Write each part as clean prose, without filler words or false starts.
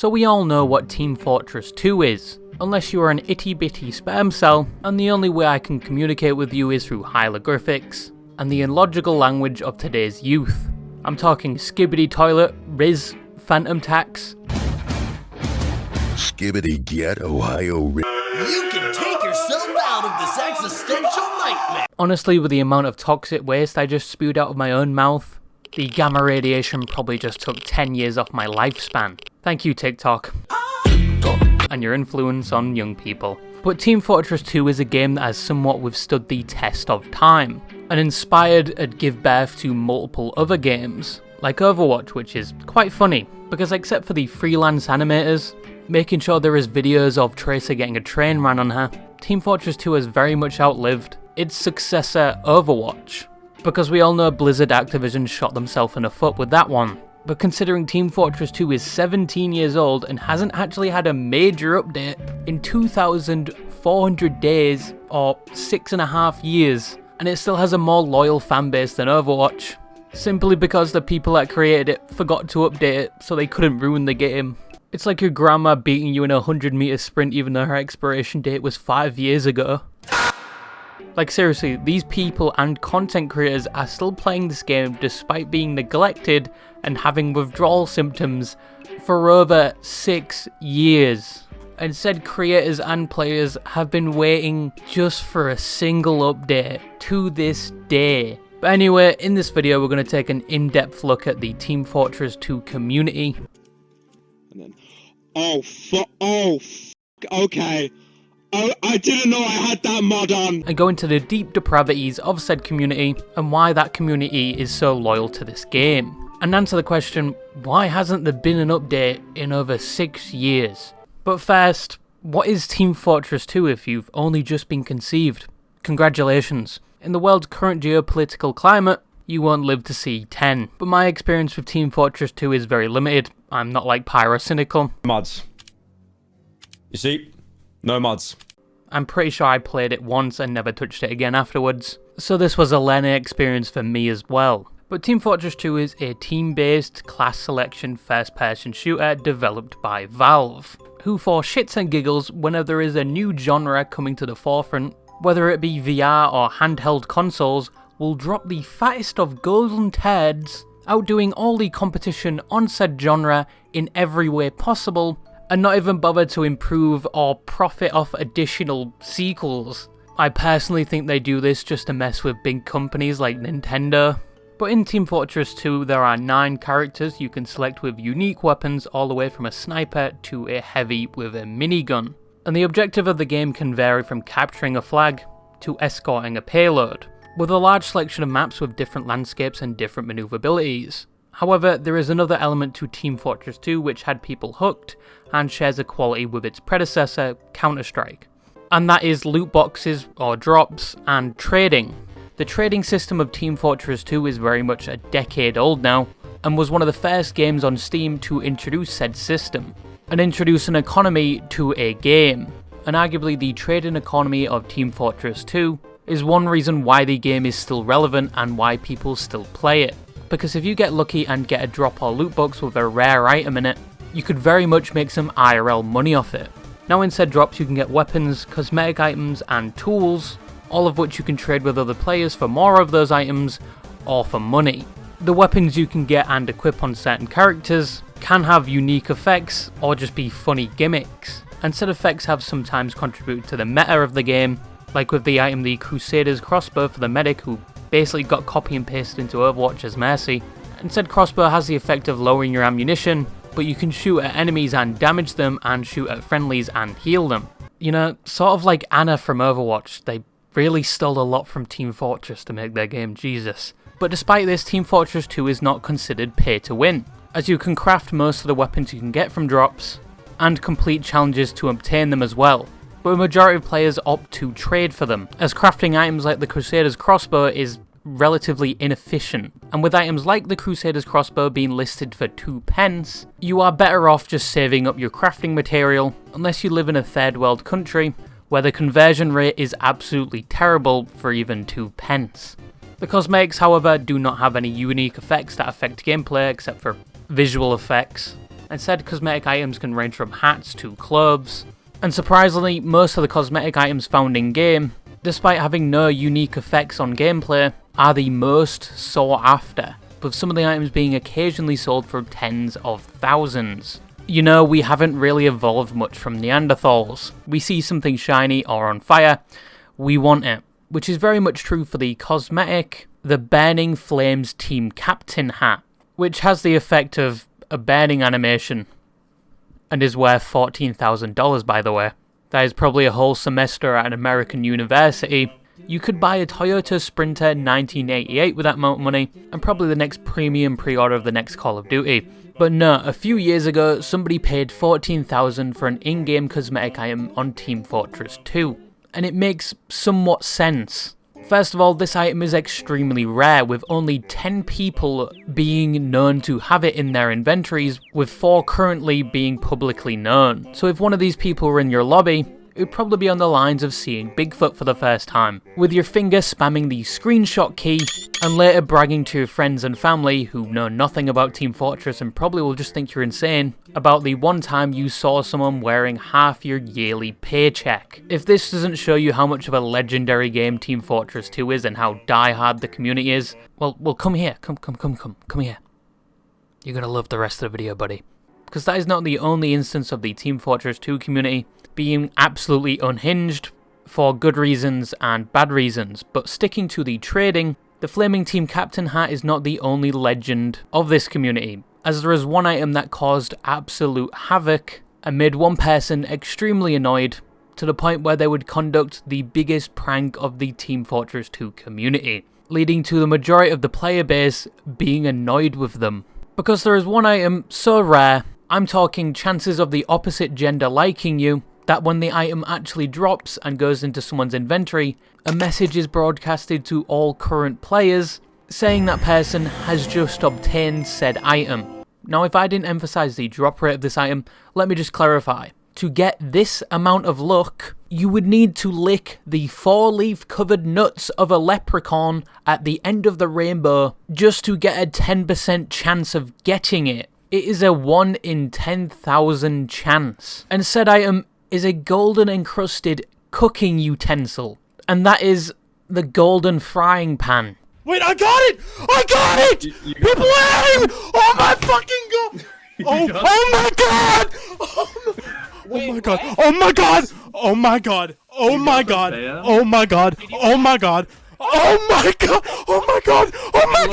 So we all know what Team Fortress 2 is, unless you are an itty bitty sperm cell, and the only way I can communicate with you is through hieroglyphics, and the illogical language of today's youth. I'm talking skibbity toilet, Riz, phantom tax. Skibbity get Ohio Riz. You can take yourself out of this existential nightmare! Honestly, with the amount of toxic waste I just spewed out of my own mouth, the gamma radiation probably just took 10 years off my lifespan. Thank you, TikTok. And your influence on young people. But Team Fortress 2 is a game that has somewhat withstood the test of time, and inspired and give birth to multiple other games, like Overwatch, which is quite funny, because except for the freelance animators, making sure there is videos of Tracer getting a train ran on her, Team Fortress 2 has very much outlived its successor Overwatch. Because we all know Blizzard Activision shot themselves in the foot with that one. But considering Team Fortress 2 is 17 years old and hasn't actually had a major update in 2,400 days or 6.5 years, and it still has a more loyal fanbase than Overwatch, simply because the people that created it forgot to update it so they couldn't ruin the game. It's like your grandma beating you in a 100-meter sprint even though her expiration date was 5 years ago. Like seriously, these people and content creators are still playing this game despite being neglected and having withdrawal symptoms for over 6 years. And said creators and players have been waiting just for a single update to this day. But anyway, in this video we're going to take an in-depth look at the Team Fortress 2 community. And then, okay. Oh, I didn't know I had that mod on! And go into the deep depravities of said community and why that community is so loyal to this game. And answer the question, why hasn't there been an update in over 6 years? But first, what is Team Fortress 2 if you've only just been conceived? Congratulations. In the world's current geopolitical climate, you won't live to see 10. But my experience with Team Fortress 2 is very limited. I'm not like pyrocynical. Mods. You see? No mods. I'm pretty sure I played it once and never touched it again afterwards. So this was a learning experience for me as well. But Team Fortress 2 is a team-based class selection first-person shooter developed by Valve, who for shits and giggles, whenever there is a new genre coming to the forefront, whether it be VR or handheld consoles, will drop the fattest of golden turds, outdoing all the competition on said genre in every way possible, and not even bother to improve or profit off additional sequels. I personally think they do this just to mess with big companies like Nintendo. But in Team Fortress 2 there are 9 characters you can select with unique weapons all the way from a sniper to a heavy with a minigun. And the objective of the game can vary from capturing a flag to escorting a payload, with a large selection of maps with different landscapes and different maneuverabilities. However, there is another element to Team Fortress 2 which had people hooked and shares a quality with its predecessor, Counter-Strike. And that is loot boxes or drops and trading. The trading system of Team Fortress 2 is very much a decade old now, and was one of the first games on Steam to introduce said system, and introduce an economy to a game. And arguably the trading economy of Team Fortress 2 is one reason why the game is still relevant and why people still play it. Because if you get lucky and get a drop or loot box with a rare item in it, you could very much make some IRL money off it. Now in said drops you can get weapons, cosmetic items and tools, all of which you can trade with other players for more of those items or for money. The weapons you can get and equip on certain characters can have unique effects or just be funny gimmicks, and said effects have sometimes contributed to the meta of the game, like with the item the Crusader's crossbow for the medic who basically got copy and pasted into Overwatch as Mercy. And said crossbow has the effect of lowering your ammunition, but you can shoot at enemies and damage them and shoot at friendlies and heal them. You know, sort of like Anna from Overwatch, they really stole a lot from Team Fortress to make their game, Jesus. But despite this, Team Fortress 2 is not considered pay to win, as you can craft most of the weapons you can get from drops, and complete challenges to obtain them as well. But a majority of players opt to trade for them, as crafting items like the Crusader's crossbow is relatively inefficient, and with items like the Crusader's crossbow being listed for 2 pence, you are better off just saving up your crafting material, unless you live in a third world country, where the conversion rate is absolutely terrible for even 2 pence. The cosmetics, however, do not have any unique effects that affect gameplay except for visual effects, and said cosmetic items can range from hats to clothes. And surprisingly, most of the cosmetic items found in-game, despite having no unique effects on gameplay, are the most sought after, with some of the items being occasionally sold for tens of thousands. You know, we haven't really evolved much from Neanderthals. We see something shiny or on fire, we want it. Which is very much true for the cosmetic, the Burning Flames Team Captain hat, which has the effect of a burning animation, and is worth $14,000 by the way. That is probably a whole semester at an American university. You could buy a Toyota Sprinter 1988 with that amount of money, and probably the next premium pre-order of the next Call of Duty. But no, a few years ago, somebody paid $14,000 for an in-game cosmetic item on Team Fortress 2. And it makes somewhat sense. First of all, this item is extremely rare, with only 10 people being known to have it in their inventories, with 4 currently being publicly known. So if one of these people were in your lobby, it would probably be on the lines of seeing Bigfoot for the first time, with your finger spamming the screenshot key, and later bragging to your friends and family who know nothing about Team Fortress and probably will just think you're insane, about the one time you saw someone wearing half your yearly paycheck. If this doesn't show you how much of a legendary game Team Fortress 2 is and how die-hard the community is, well come here, come here. You're gonna love the rest of the video, buddy. Because that is not the only instance of the Team Fortress 2 community being absolutely unhinged for good reasons and bad reasons, but sticking to the trading, the Flaming Team Captain hat is not the only legend of this community, as there is one item that caused absolute havoc and made one person extremely annoyed to the point where they would conduct the biggest prank of the Team Fortress 2 community, leading to the majority of the player base being annoyed with them. Because there is one item so rare, I'm talking chances of the opposite gender liking you, that when the item actually drops and goes into someone's inventory, a message is broadcasted to all current players saying that person has just obtained said item. Now if I didn't emphasize the drop rate of this item, let me just clarify. To get this amount of luck, you would need to lick the 4-leaf covered nuts of a leprechaun at the end of the rainbow just to get a 10% chance of getting it. It is a 1 in 10,000 chance. And said item is a golden encrusted cooking utensil. And that is the golden frying pan. Wait, I got it! I got it! People are adding! Oh my fucking god! Oh my god! Oh my god! Oh my god! Oh my god! Oh my god! Oh my god! Oh my god! Oh my god! Oh my god! Oh my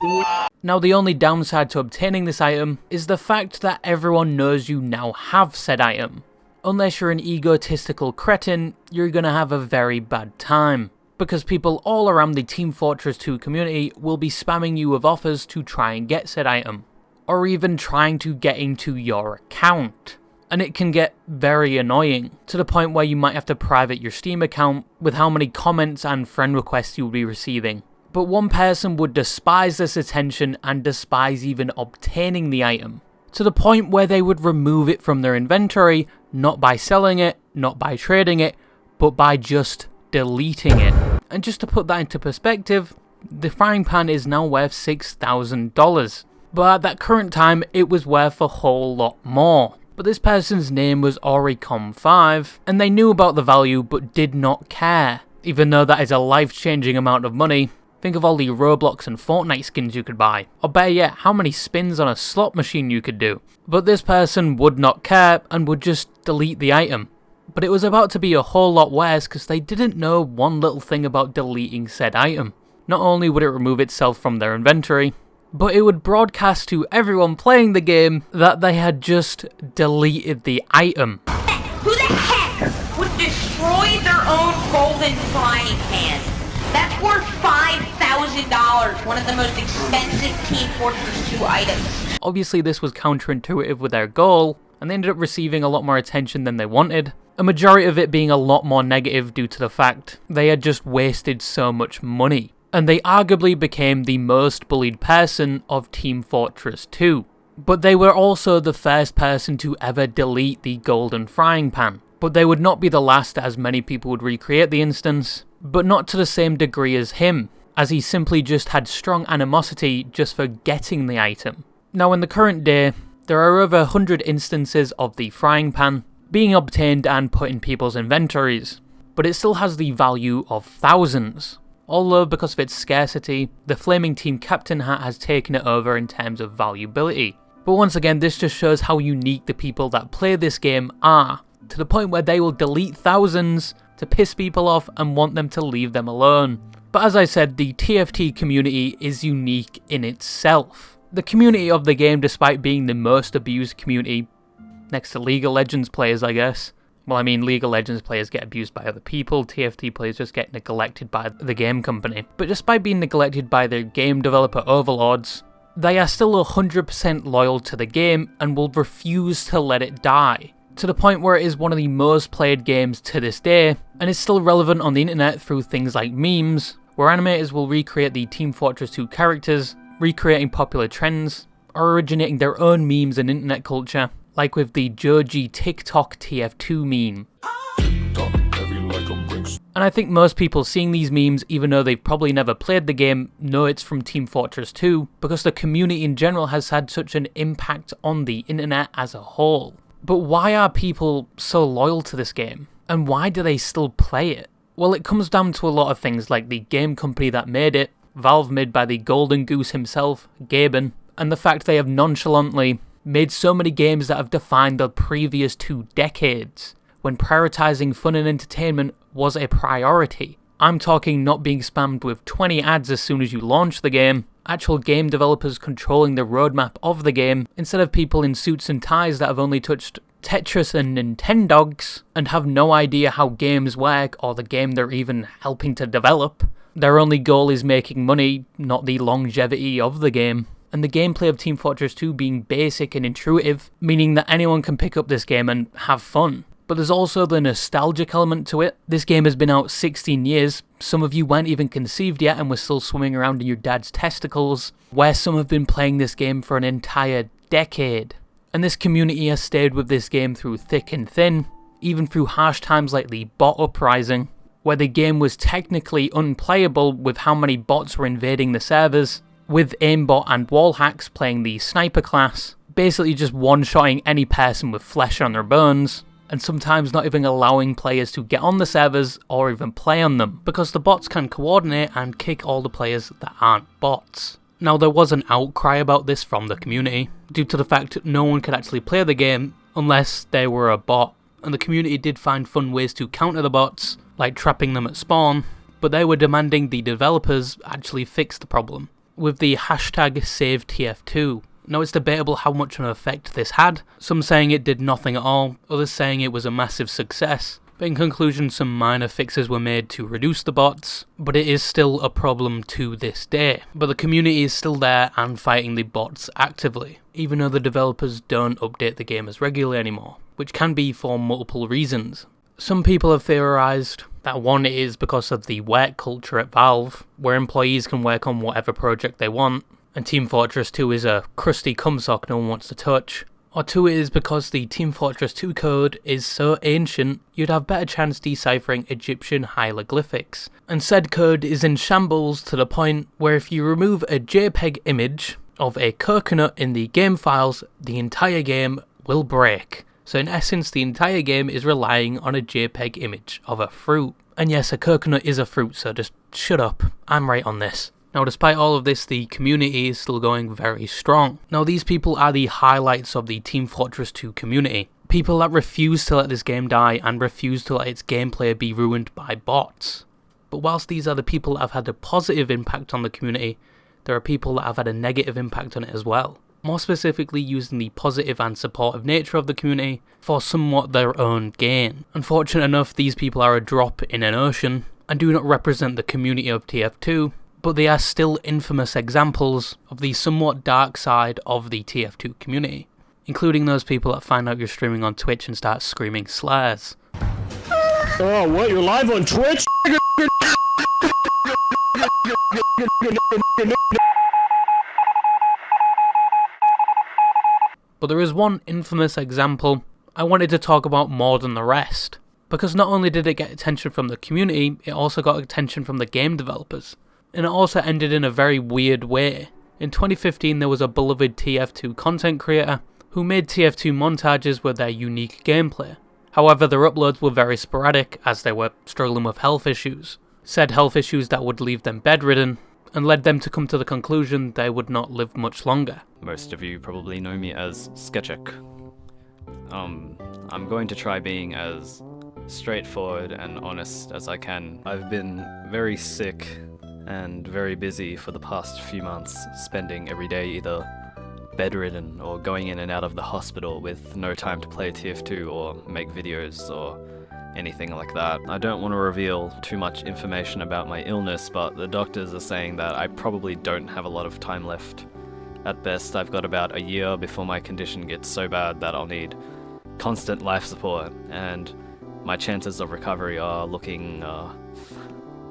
god! Now the only downside to obtaining this item is the fact that everyone knows you now have said item. Unless you're an egotistical cretin, you're gonna have a very bad time. Because people all around the Team Fortress 2 community will be spamming you with offers to try and get said item. Or even trying to get into your account. And it can get very annoying, to the point where you might have to private your Steam account with how many comments and friend requests you'll be receiving. But one person would despise this attention and despise even obtaining the item, to the point where they would remove it from their inventory, not by selling it, not by trading it, but by just deleting it. And just to put that into perspective, the frying pan is now worth $6,000, but at that current time it was worth a whole lot more. But this person's name was Oricom5, and they knew about the value but did not care, even though that is a life-changing amount of money. Think of all the Roblox and Fortnite skins you could buy, or better yet, how many spins on a slot machine you could do. But this person would not care and would just delete the item. But it was about to be a whole lot worse because they didn't know one little thing about deleting said item. Not only would it remove itself from their inventory, but it would broadcast to everyone playing the game that they had just deleted the item. Who the heck would destroy their own golden frying pan? That's worth $5,000, one of the most expensive Team Fortress 2 items. Obviously this was counterintuitive with their goal, and they ended up receiving a lot more attention than they wanted. A majority of it being a lot more negative due to the fact they had just wasted so much money. And they arguably became the most bullied person of Team Fortress 2. But they were also the first person to ever delete the golden frying pan. But they would not be the last, as many people would recreate the instance, but not to the same degree as him, as he simply just had strong animosity just for getting the item. Now in the current day, There are over 100 instances of the frying pan being obtained and put in people's inventories, but it still has the value of thousands. Although because of its scarcity, the Flaming Team Captain hat has taken it over in terms of valuability. But once again, this just shows how unique the people that play this game are, to the point where they will delete thousands to piss people off and want them to leave them alone. But as I said, the TFT community is unique in itself. The community of the game, despite being the most abused community, next to League of Legends players I guess. Well, I mean, League of Legends players get abused by other people, TFT players just get neglected by the game company. But despite being neglected by their game developer overlords, they are still 100% loyal to the game and will refuse to let it die. To the point where it is one of the most played games to this day, and is still relevant on the internet through things like memes, where animators will recreate the Team Fortress 2 characters, recreating popular trends, or originating their own memes and internet culture, like with the Joji TikTok TF2 meme. And I think most people seeing these memes, even though they've probably never played the game, know it's from Team Fortress 2, because the community in general has had such an impact on the internet as a whole. But why are people so loyal to this game? And why do they still play it? Well, it comes down to a lot of things like the game company that made it, Valve made by the golden goose himself, Gaben, and the fact they have nonchalantly made so many games that have defined the previous 2 decades, when prioritizing fun and entertainment was a priority. I'm talking not being spammed with 20 ads as soon as you launch the game, actual game developers controlling the roadmap of the game, instead of people in suits and ties that have only touched Tetris and Nintendogs, and have no idea how games work or the game they're even helping to develop. Their only goal is making money, not the longevity of the game. And the gameplay of Team Fortress 2 being basic and intuitive, meaning that anyone can pick up this game and have fun. But there's also the nostalgic element to it. This game has been out 16 years, some of you weren't even conceived yet and were still swimming around in your dad's testicles, where some have been playing this game for an entire decade. And this community has stayed with this game through thick and thin, even through harsh times like the bot uprising, where the game was technically unplayable with how many bots were invading the servers, with aimbot and wall hacks playing the sniper class, basically just one-shotting any person with flesh on their bones, and sometimes not even allowing players to get on the servers or even play on them, because the bots can coordinate and kick all the players that aren't bots. Now, there was an outcry about this from the community, due to the fact no one could actually play the game unless they were a bot, and the community did find fun ways to counter the bots, like trapping them at spawn, but they were demanding the developers actually fix the problem, with the hashtag SaveTF2. Now, it's debatable how much of an effect this had, some saying it did nothing at all, others saying it was a massive success, but in conclusion some minor fixes were made to reduce the bots, but it is still a problem to this day. But the community is still there and fighting the bots actively, even though the developers don't update the game as regularly anymore, which can be for multiple reasons. Some people have theorised that one is because of the work culture at Valve, where employees can work on whatever project they want, and Team Fortress 2 is a crusty cumsock no one wants to touch. Or two, it is because the Team Fortress 2 code is so ancient, you'd have better chance deciphering Egyptian hieroglyphics. And said code is in shambles to the point where if you remove a JPEG image of a coconut in the game files, the entire game will break. So in essence, the entire game is relying on a JPEG image of a fruit. And yes, a coconut is a fruit, so just shut up. I'm right on this. Now, despite all of this, the community is still going very strong. Now, these people are the highlights of the Team Fortress 2 community. People that refuse to let this game die and refuse to let its gameplay be ruined by bots. But whilst these are the people that have had a positive impact on the community, there are people that have had a negative impact on it as well. More specifically using the positive and supportive nature of the community for somewhat their own gain. Unfortunate enough, these people are a drop in an ocean and do not represent the community of TF2, but they are still infamous examples of the somewhat dark side of the TF2 community, including those people that find out you're streaming on Twitch and start screaming slurs. Oh, what? You're live on Twitch? But there is one infamous example I wanted to talk about more than the rest, because not only did it get attention from the community, it also got attention from the game developers. And it also ended in a very weird way. In 2015, there was a beloved TF2 content creator who made TF2 montages with their unique gameplay. However, their uploads were very sporadic as they were struggling with health issues. Said health issues that would leave them bedridden, and led them to come to the conclusion they would not live much longer. Most of you probably know me as Sketchik. I'm going to try being as straightforward and honest as I can. I've been very sick and very busy for the past few months, spending every day either bedridden or going in and out of the hospital with no time to play TF2 or make videos or anything like that. I don't want to reveal too much information about my illness, but the doctors are saying that I probably don't have a lot of time left. At best, I've got about a year before my condition gets so bad that I'll need constant life support, and my chances of recovery are looking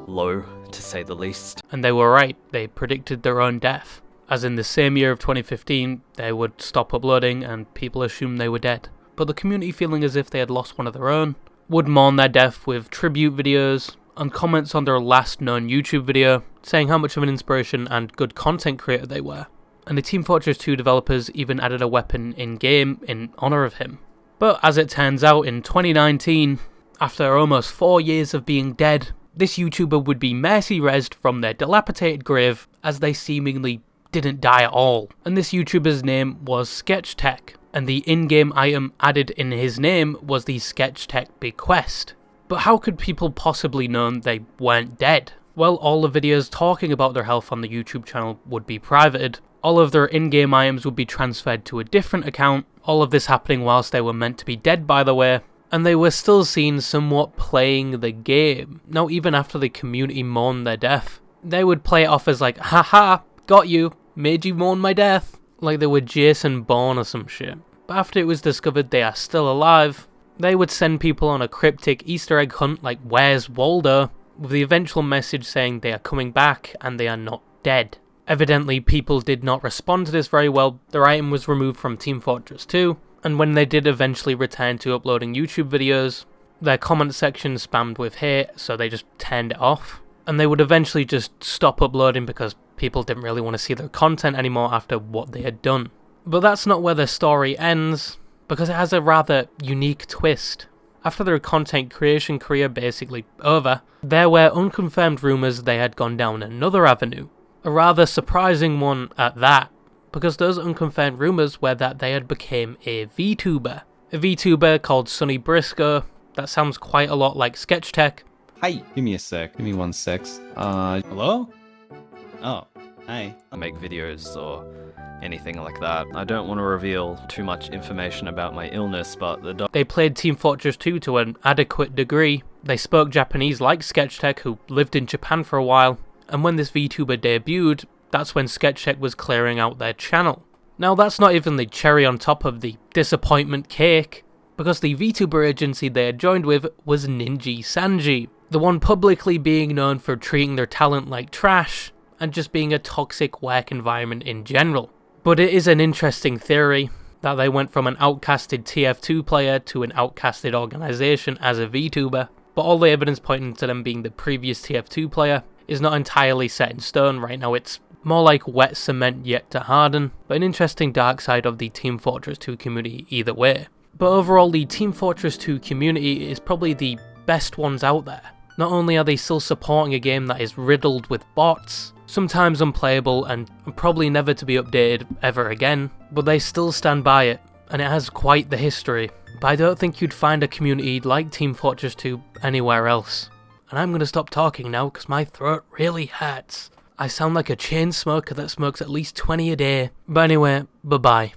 low, to say the least. And they were right, they predicted their own death. As in the same year of 2015, they would stop uploading and people assumed they were dead. But the community, feeling as if they had lost one of their own, would mourn their death with tribute videos and comments on their last known YouTube video, saying how much of an inspiration and good content creator they were. And the Team Fortress 2 developers even added a weapon in-game in honour of him. But as it turns out, in 2019, after almost 4 years of being dead, this YouTuber would be mercy-resed from their dilapidated grave as they seemingly didn't die at all. And this YouTuber's name was SketchTech, and the in-game item added in his name was the SketchTech Bequest. But how could people possibly know they weren't dead? Well, all the videos talking about their health on the YouTube channel would be privated. All of their in-game items would be transferred to a different account, all of this happening whilst they were meant to be dead, by the way, and they were still seen somewhat playing the game. Now, even after the community mourned their death, they would play it off as like, haha, got you, made you mourn my death, like they were Jason Bourne or some shit. But after it was discovered they are still alive, they would send people on a cryptic Easter egg hunt like Where's Waldo, with the eventual message saying they are coming back and they are not dead. Evidently, people did not respond to this very well. Their item was removed from Team Fortress 2, and when they did eventually return to uploading YouTube videos, their comment section spammed with hate, so they just turned it off. And they would eventually just stop uploading because people didn't really want to see their content anymore after what they had done. But that's not where the story ends, because it has a rather unique twist. After their content creation career basically over, there were unconfirmed rumours they had gone down another avenue. A rather surprising one at that, because those unconfirmed rumours were that they had become a VTuber. A VTuber called Sonny Briscoe. That sounds quite a lot like SketchTech. Hi, give me a sec. Give me 1 sec. Hello? Oh, hi. I make videos or anything like that. I don't want to reveal too much information about my illness, but they played Team Fortress 2 to an adequate degree. They spoke Japanese like SketchTech, who lived in Japan for a while. And when this VTuber debuted, that's when SketchTech was clearing out their channel. Now that's not even the cherry on top of the disappointment cake, because the VTuber agency they had joined with was Ninja Sanji, the one publicly being known for treating their talent like trash, and just being a toxic work environment in general. But it is an interesting theory that they went from an outcasted TF2 player to an outcasted organisation as a VTuber, but all the evidence pointing to them being the previous TF2 player is not entirely set in stone right now. It's more like wet cement yet to harden, but an interesting dark side of the Team Fortress 2 community either way. But overall, the Team Fortress 2 community is probably the best ones out there. Not only are they still supporting a game that is riddled with bots, sometimes unplayable and probably never to be updated ever again, but they still stand by it, and it has quite the history. But I don't think you'd find a community like Team Fortress 2 anywhere else. And I'm going to stop talking now because my throat really hurts. I sound like a chain smoker that smokes at least 20 a day. But anyway, bye-bye.